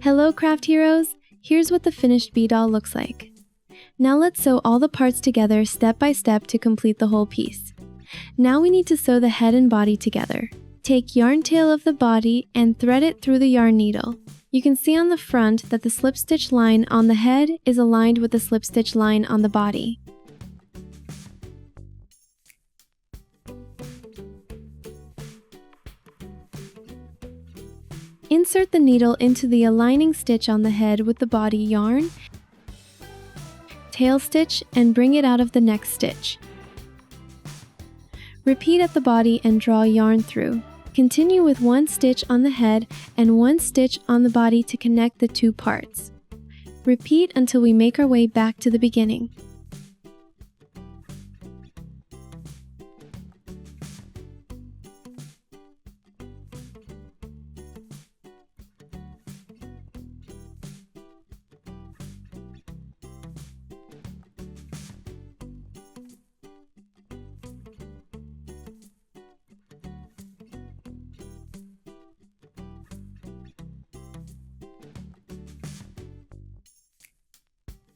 Hello craft heroes! Here's what the finished bee doll looks like. Now let's sew all the parts together step by step to complete the whole piece. Now we need to sew the head and body together. Take yarn tail of the body and thread it through the yarn needle. You can see on the front that the slip stitch line on the head is aligned with the slip stitch line on the body. Insert the needle into the aligning stitch on the head with the body yarn, tail stitch, and bring it out of the next stitch. Repeat at the body and draw yarn through. Continue with one stitch on the head and one stitch on the body to connect the two parts. Repeat until we make our way back to the beginning.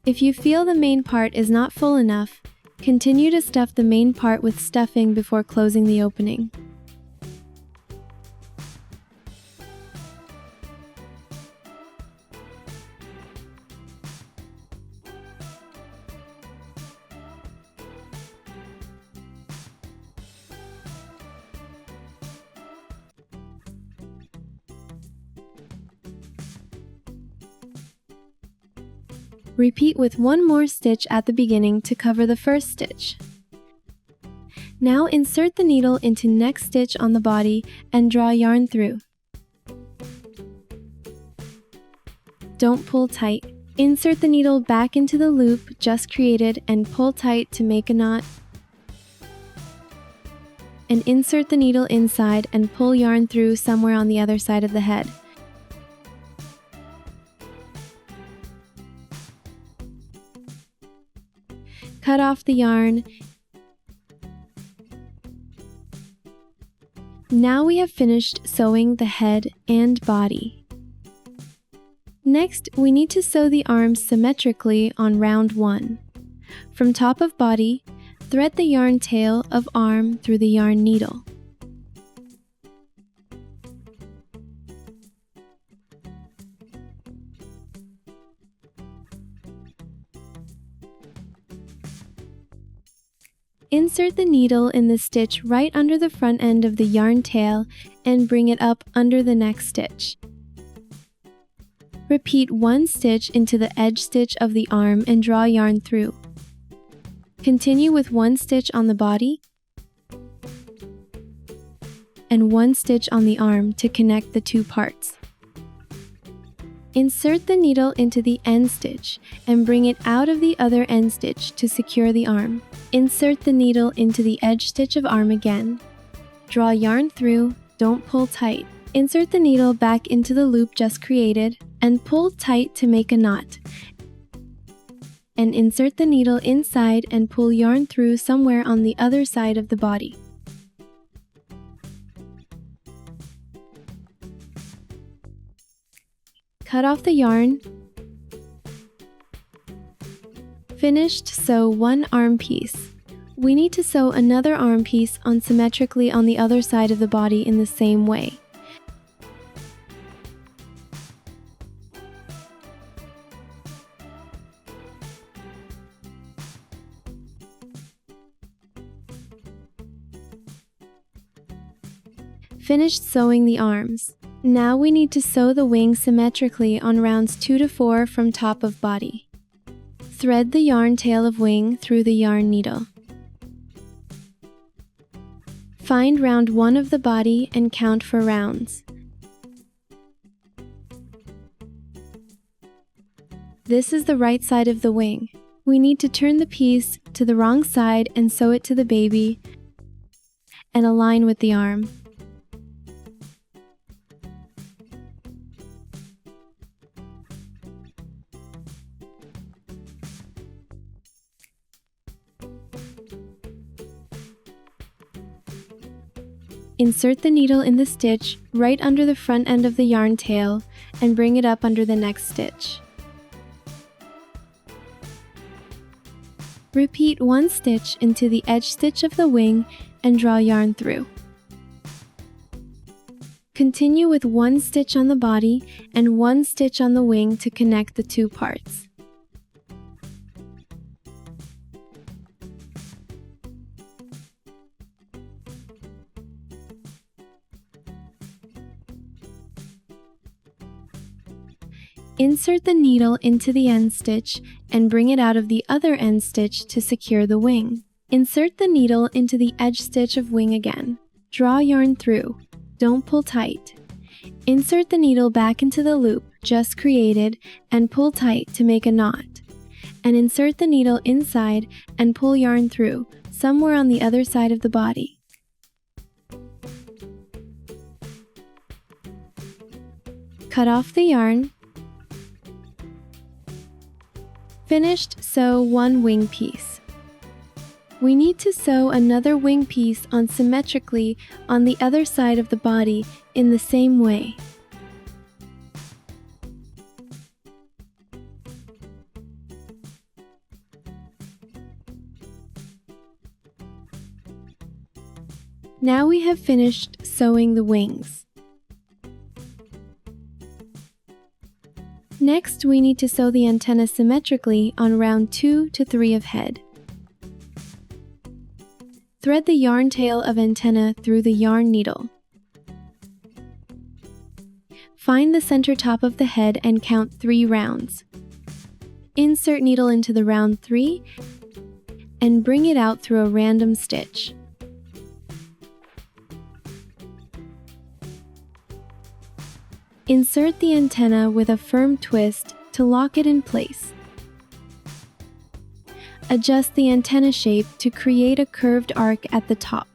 If you feel the main part is not full enough, continue to stuff the main part with stuffing before closing the opening. Repeat with one more stitch at the beginning to cover the first stitch. Now insert the needle into next stitch on the body and draw yarn through. Don't pull tight. Insert the needle back into the loop just created and pull tight to make a knot. And insert the needle inside and pull yarn through somewhere on the other side of the head. Cut off the yarn. Now we have finished sewing the head and body. Next, we need to sew the arms symmetrically on round 1. From top of body, thread the yarn tail of arm through the yarn needle. Insert the needle in the stitch right under the front end of the yarn tail and bring it up under the next stitch. Repeat one stitch into the edge stitch of the arm and draw yarn through. Continue with one stitch on the body and one stitch on the arm to connect the two parts. Insert the needle into the end stitch and bring it out of the other end stitch to secure the arm. Insert the needle into the edge stitch of arm again. Draw yarn through, don't pull tight. Insert the needle back into the loop just created and pull tight to make a knot. And insert the needle inside and pull yarn through somewhere on the other side of the body. Cut off the yarn. Finished, sew one arm piece. We need to sew another arm piece on symmetrically on the other side of the body in the same way. Finished sewing the arms. Now we need to sew the wing symmetrically on rounds 2 to 4 from top of body. Thread the yarn tail of wing through the yarn needle. Find round 1 of the body and count for rounds. This is the right side of the wing. We need to turn the piece to the wrong side and sew it to the baby and align with the arm. Insert the needle in the stitch right under the front end of the yarn tail and bring it up under the next stitch. Repeat one stitch into the edge stitch of the wing and draw yarn through. Continue with one stitch on the body and one stitch on the wing to connect the two parts. Insert the needle into the end stitch and bring it out of the other end stitch to secure the wing. Insert the needle into the edge stitch of wing again. Draw yarn through. Don't pull tight. Insert the needle back into the loop just created and pull tight to make a knot. And insert the needle inside and pull yarn through, somewhere on the other side of the body. Cut off the yarn. Finished, sew one wing piece. We need to sew another wing piece on symmetrically on the other side of the body in the same way. Now we have finished sewing the wings. Next, we need to sew the antenna symmetrically on round 2 to 3 of head. Thread the yarn tail of antenna through the yarn needle. Find the center top of the head and count 3 rounds. Insert needle into the round 3 and bring it out through a random stitch. Insert the antenna with a firm twist to lock it in place. Adjust the antenna shape to create a curved arc at the top.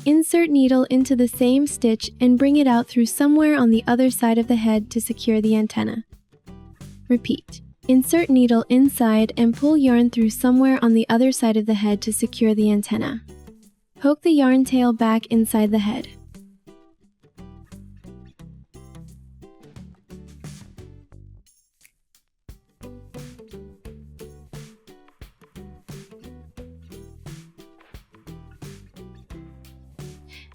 Insert needle into the same stitch and bring it out through somewhere on the other side of the head to secure the antenna. Repeat. Insert needle inside and pull yarn through somewhere on the other side of the head to secure the antenna. Poke the yarn tail back inside the head.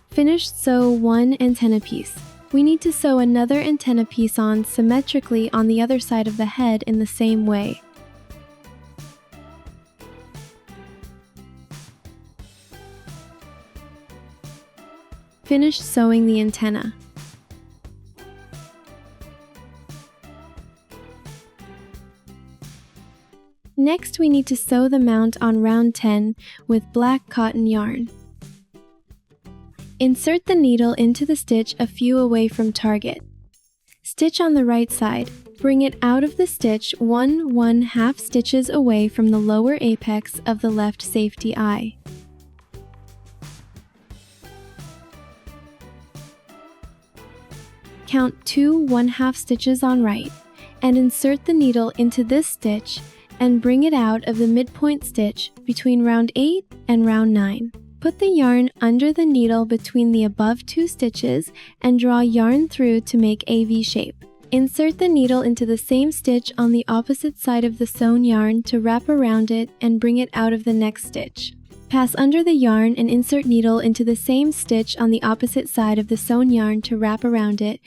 Finished, sew one antenna piece. We need to sew another antenna piece on symmetrically on the other side of the head in the same way. Finish sewing the antenna. Next, we need to sew the mount on round 10 with black cotton yarn. Insert the needle into the stitch a few away from target. Stitch on the right side. Bring it out of the stitch 1/2 stitches away from the lower apex of the left safety eye. Count 2 1/2 stitches on right, and insert the needle into this stitch and bring it out of the midpoint stitch between round 8 and round 9. Put the yarn under the needle between the above 2 stitches and draw yarn through to make a V shape. Insert the needle into the same stitch on the opposite side of the sewn yarn to wrap around it and bring it out of the next stitch. Pass under the yarn and insert needle into the same stitch on the opposite side of the sewn yarn to wrap around it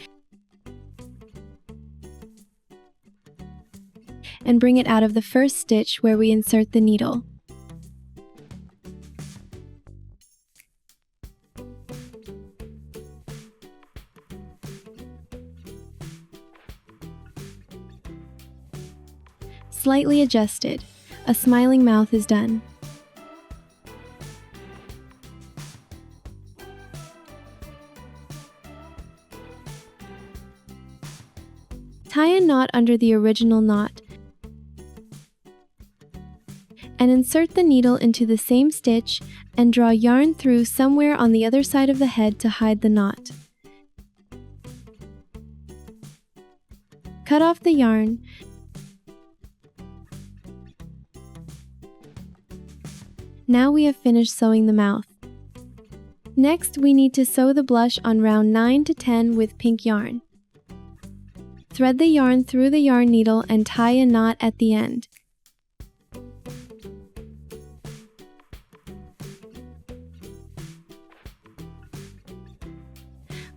and bring it out of the first stitch where we insert the needle. Slightly adjusted. A smiling mouth is done. Tie a knot under the original knot and insert the needle into the same stitch and draw yarn through somewhere on the other side of the head to hide the knot. Cut off the yarn. Now we have finished sewing the mouth. Next, we need to sew the blush on round 9 to 10 with pink yarn. Thread the yarn through the yarn needle and tie a knot at the end.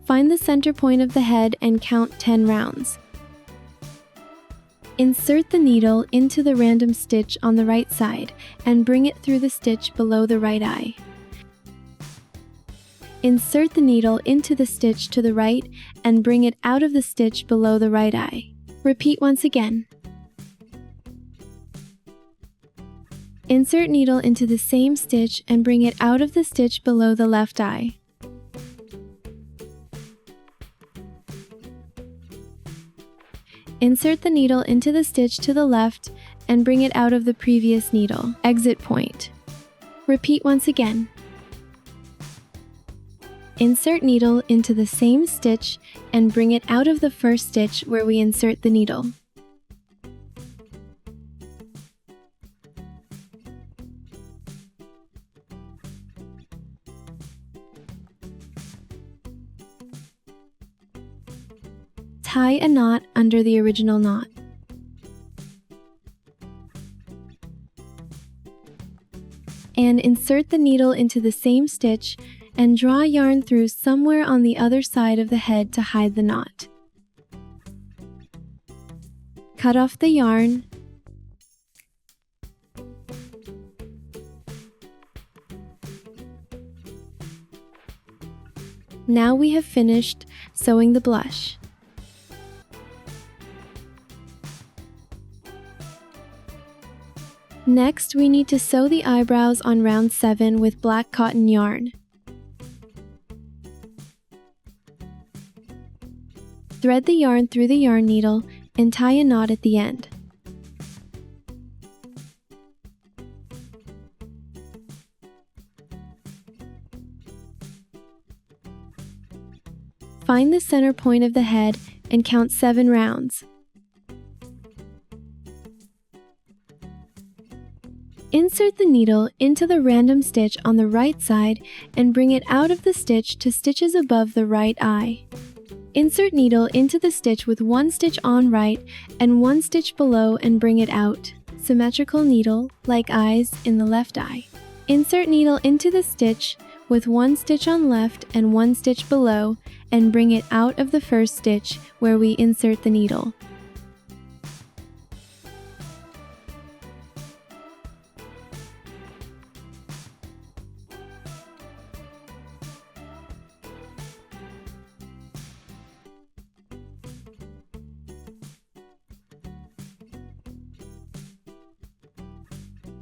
Find the center point of the head and count 10 rounds. Insert the needle into the random stitch on the right side and bring it through the stitch below the right eye. Insert the needle into the stitch to the right and bring it out of the stitch below the right eye. Repeat once again. Insert needle into the same stitch and bring it out of the stitch below the left eye. Insert the needle into the stitch to the left and bring it out of the previous needle. Exit point. Repeat once again. Insert needle into the same stitch and bring it out of the first stitch where we insert the needle. Tie a knot under the original knot. And insert the needle into the same stitch and draw yarn through somewhere on the other side of the head to hide the knot. Cut off the yarn. Now we have finished sewing the blush. Next, we need to sew the eyebrows on round 7 with black cotton yarn. Thread the yarn through the yarn needle and tie a knot at the end. Find the center point of the head and count 7 rounds. Insert the needle into the random stitch on the right side and bring it out of the stitch to stitches above the right eye. Insert needle into the stitch with 1 stitch on right and 1 stitch below and bring it out. Symmetrical needle, like eyes, in the left eye. Insert needle into the stitch with 1 stitch on left and 1 stitch below and bring it out of the first stitch where we insert the needle.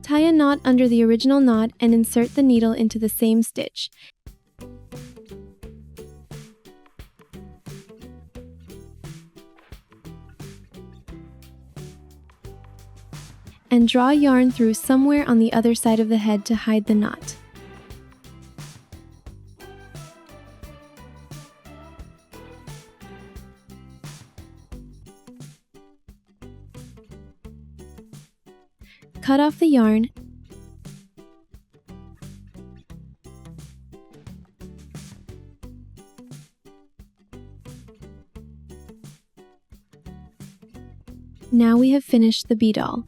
Tie a knot under the original knot and insert the needle into the same stitch. And draw yarn through somewhere on the other side of the head to hide the knot. Cut off the yarn. Now we have finished the bee doll.